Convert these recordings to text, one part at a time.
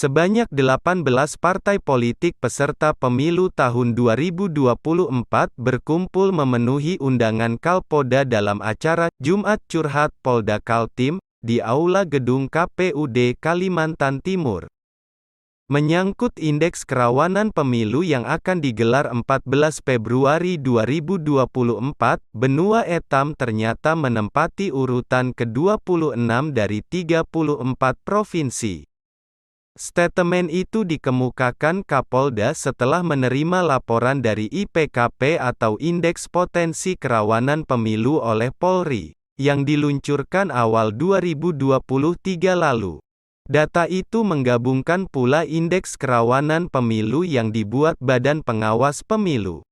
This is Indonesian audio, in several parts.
Sebanyak 18 partai politik peserta pemilu tahun 2024 berkumpul memenuhi undangan Kalpolda dalam acara Jumat Curhat Polda Kaltim, di Aula Gedung KPUD Kalimantan Timur. Menyangkut indeks kerawanan pemilu yang akan digelar 14 Februari 2024, Benua Etam ternyata menempati urutan ke-26 dari 34 provinsi. Statement itu dikemukakan Kapolda setelah menerima laporan dari IPKP atau Indeks Potensi Kerawanan Pemilu oleh Polri, yang diluncurkan awal 2023 lalu. Data itu menggabungkan pula Indeks Kerawanan Pemilu yang dibuat Badan Pengawas Pemilu.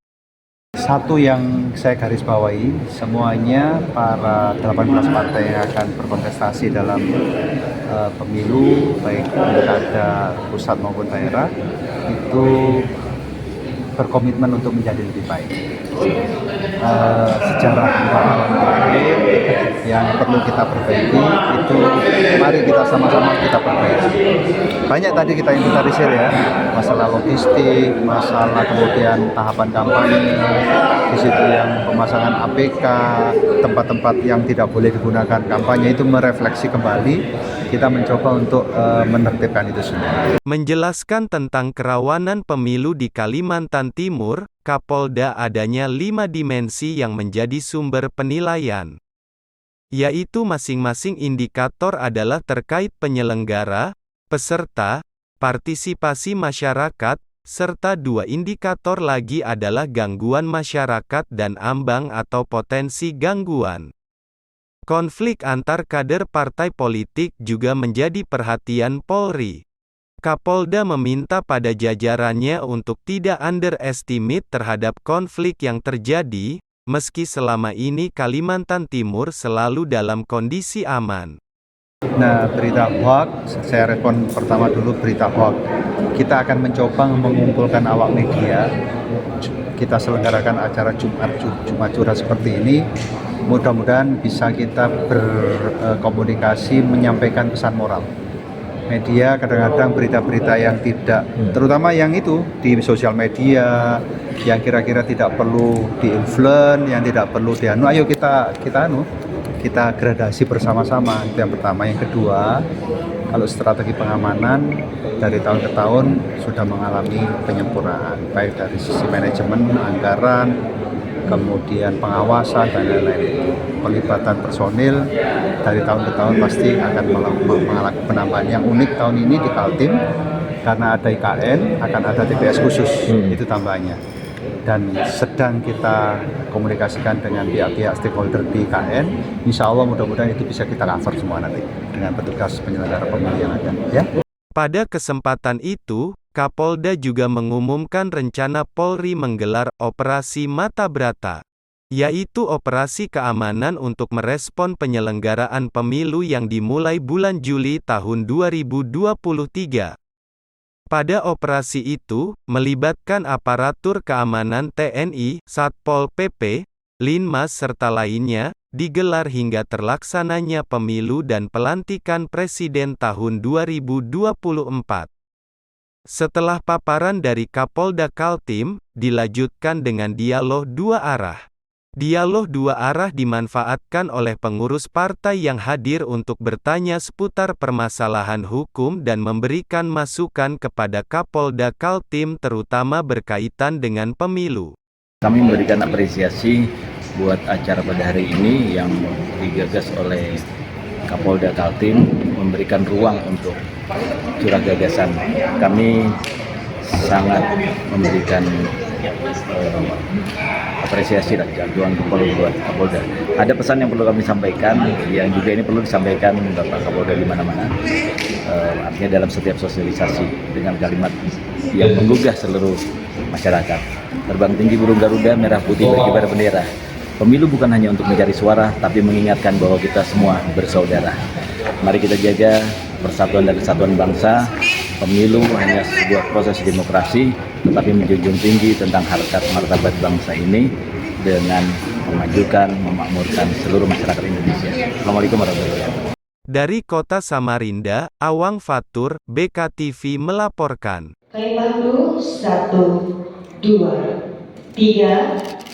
Satu yang saya garis bawahi, semuanya para 18 partai yang akan berkontestasi dalam pemilu, baik pilkada pusat maupun daerah, itu berkomitmen untuk menjadi lebih baik. Sejarah terakhir yang perlu kita perbaiki itu, mari kita sama-sama kita perbaiki. Banyak tadi kita inventarisir ya, masalah logistik, masalah kemudian tahapan kampanye, di situ yang pemasangan APK, tempat-tempat yang tidak boleh digunakan kampanye, itu merefleksi kembali. Kita mencoba untuk menertibkan itu semua. Menjelaskan tentang kerawanan pemilu di Kalimantan Timur, Kapolda adanya 5 dimensi yang menjadi sumber penilaian. Yaitu masing-masing indikator adalah terkait penyelenggara, peserta, partisipasi masyarakat, serta 2 indikator lagi adalah gangguan masyarakat dan ambang atau potensi gangguan. Konflik antar kader partai politik juga menjadi perhatian Polri. Kapolda meminta pada jajarannya untuk tidak underestimate terhadap konflik yang terjadi, meski selama ini Kalimantan Timur selalu dalam kondisi aman. Nah, berita hoax, saya respon pertama dulu berita hoax. Kita akan mencoba mengumpulkan awak media. Kita selenggarakan acara Jumat Curhat seperti ini. Mudah-mudahan bisa kita berkomunikasi, menyampaikan pesan moral. Media kadang-kadang berita-berita yang tidak, terutama yang itu di sosial media, yang kira-kira tidak perlu di-influence, yang tidak perlu dianu, ayo kita gradasi bersama-sama. Itu yang pertama. Yang kedua, kalau strategi pengamanan dari tahun ke tahun sudah mengalami penyempurnaan, baik dari sisi manajemen, anggaran, kemudian pengawasan dan lain-lain. Pelibatan personil dari tahun ke tahun pasti akan mengalami penambahan. Yang unik tahun ini di Kaltim, karena ada IKN, akan ada TPS khusus, itu tambahannya. Dan sedang kita komunikasikan dengan pihak-pihak stakeholder di IKN, insya Allah mudah-mudahan itu bisa kita cover semua nanti dengan petugas penyelenggara pemilu yang ada. Ya. Pada kesempatan itu, Kapolda juga mengumumkan rencana Polri menggelar Operasi Mata Brata, yaitu operasi keamanan untuk merespon penyelenggaraan pemilu yang dimulai bulan Juli tahun 2023. Pada operasi itu, melibatkan aparatur keamanan TNI, Satpol PP, Linmas serta lainnya, digelar hingga terlaksananya pemilu dan pelantikan presiden tahun 2024. Setelah paparan dari Kapolda Kaltim, dilanjutkan dengan dialog 2 arah. Dialog 2 arah dimanfaatkan oleh pengurus partai yang hadir untuk bertanya seputar permasalahan hukum dan memberikan masukan kepada Kapolda Kaltim terutama berkaitan dengan pemilu. Kami memberikan apresiasi buat acara pada hari ini yang digagas oleh Kapolda Kaltim, memberikan ruang untuk curah gagasan. Kami sangat memberikan apresiasi dan jagoan buat Kapolda. Ada pesan yang perlu kami sampaikan, yang juga ini perlu disampaikan Bapak Kapolda di mana-mana. Artinya dalam setiap sosialisasi dengan kalimat yang menggugah seluruh masyarakat. Terbang tinggi burung Garuda, merah putih berkibar bendera. Pemilu bukan hanya untuk mencari suara, tapi mengingatkan bahwa kita semua bersaudara. Mari kita jaga persatuan dan kesatuan bangsa. Pemilu hanya sebuah proses demokrasi, tetapi menjunjung tinggi tentang harkat martabat bangsa ini dengan memajukan, memakmurkan seluruh masyarakat Indonesia. Assalamualaikum warahmatullahi wabarakatuh. Dari kota Samarinda, Awang Fatur, BKTV melaporkan. Kami pandu 1, 2, 3,